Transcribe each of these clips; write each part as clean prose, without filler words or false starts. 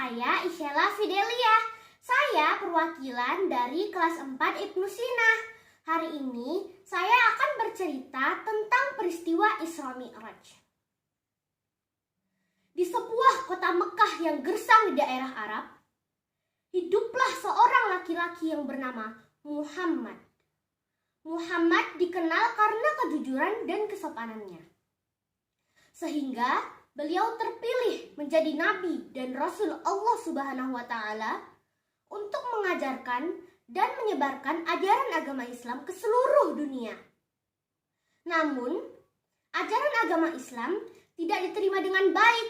saya Isyela Fidelia. Saya perwakilan dari kelas 4 Ibnu Sina. Hari ini saya akan bercerita tentang peristiwa Isra Mi'raj. Di sebuah kota Mekah yang gersang di daerah Arab, hiduplah seorang laki-laki yang bernama Muhammad. Muhammad dikenal karena kejujuran dan kesopanannya. Sehingga beliau terpilih menjadi nabi dan rasul Allah Subhanahu wa taala untuk mengajarkan dan menyebarkan ajaran agama Islam ke seluruh dunia. Namun, ajaran agama Islam tidak diterima dengan baik.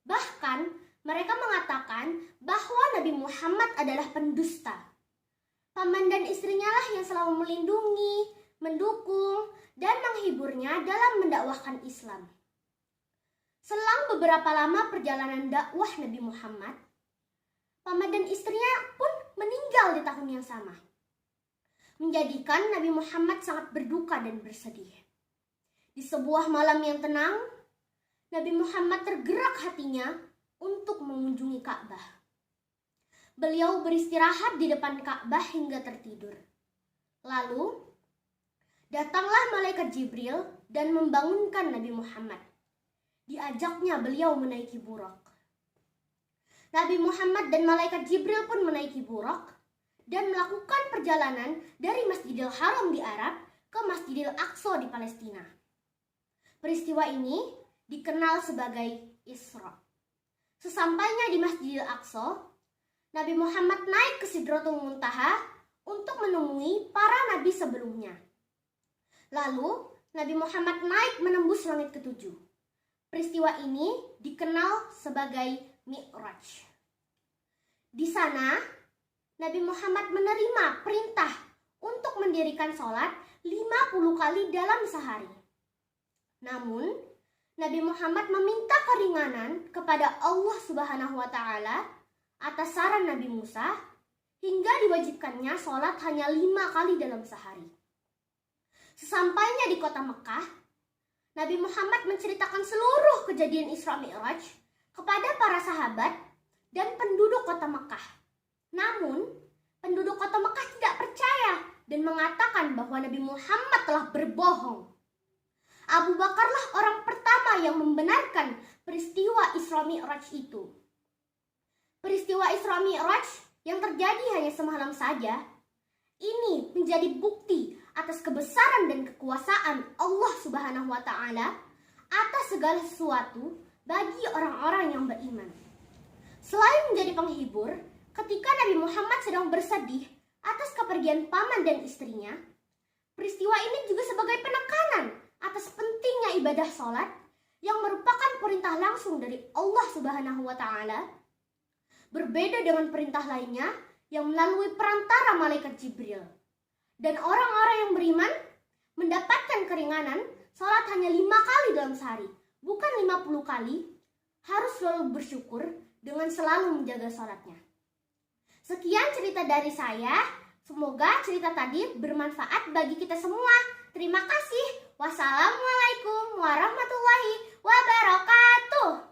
Bahkan, mereka mengatakan bahwa Nabi Muhammad adalah pendusta. Paman dan istrinya lah yang selalu melindungi, mendukung, dan menghiburnya dalam mendakwahkan Islam. Selang beberapa lama perjalanan dakwah Nabi Muhammad, paman dan istrinya pun meninggal di tahun yang sama, menjadikan Nabi Muhammad sangat berduka dan bersedih. Di sebuah malam yang tenang, Nabi Muhammad tergerak hatinya untuk mengunjungi Ka'bah. Beliau beristirahat di depan Ka'bah hingga tertidur. Lalu, datanglah malaikat Jibril dan membangunkan Nabi Muhammad. Diajaknya beliau menaiki Buraq. Nabi Muhammad dan malaikat Jibril pun menaiki Buraq dan melakukan perjalanan dari Masjidil Haram di Arab ke Masjidil Aqsa di Palestina. Peristiwa ini dikenal sebagai Isra. Sesampainya di Masjidil Aqsa, Nabi Muhammad naik ke Sidratul Muntaha untuk menemui para nabi sebelumnya. Lalu, Nabi Muhammad naik menembus langit ketujuh. Peristiwa ini dikenal sebagai Mi'raj. Di sana, Nabi Muhammad menerima perintah untuk mendirikan sholat 50 kali dalam sehari. Namun, Nabi Muhammad meminta keringanan kepada Allah Subhanahu wa taala atas saran Nabi Musa hingga diwajibkannya sholat hanya 5 kali dalam sehari. Sesampainya di kota Mekah, Nabi Muhammad menceritakan seluruh kejadian Isra Mi'raj kepada para sahabat dan penduduk kota Mekah. Namun, penduduk kota Mekah tidak percaya dan mengatakan bahwa Nabi Muhammad telah berbohong. Abu Bakarlah orang pertama yang membenarkan peristiwa Isra Mi'raj itu. Peristiwa Isra Mi'raj yang terjadi hanya semalam saja, ini menjadi bukti atas kebesaran dan kekuasaan Allah Subhanahu wa taala atas segala sesuatu bagi orang-orang yang beriman. Selain menjadi penghibur, ketika Nabi Muhammad sedang bersedih atas kepergian paman dan istrinya, peristiwa ini juga sebagai penekanan atas pentingnya ibadah sholat yang merupakan perintah langsung dari Allah Subhanahu wa taala. Berbeda dengan perintah lainnya yang melalui perantara malaikat Jibril. Dan orang-orang yang beriman mendapatkan keringanan sholat hanya 5 kali dalam sehari, bukan 50 kali. Harus selalu bersyukur dengan selalu menjaga sholatnya. Sekian cerita dari saya. Semoga cerita tadi bermanfaat bagi kita semua. Terima kasih. Wassalamualaikum warahmatullahi wabarakatuh.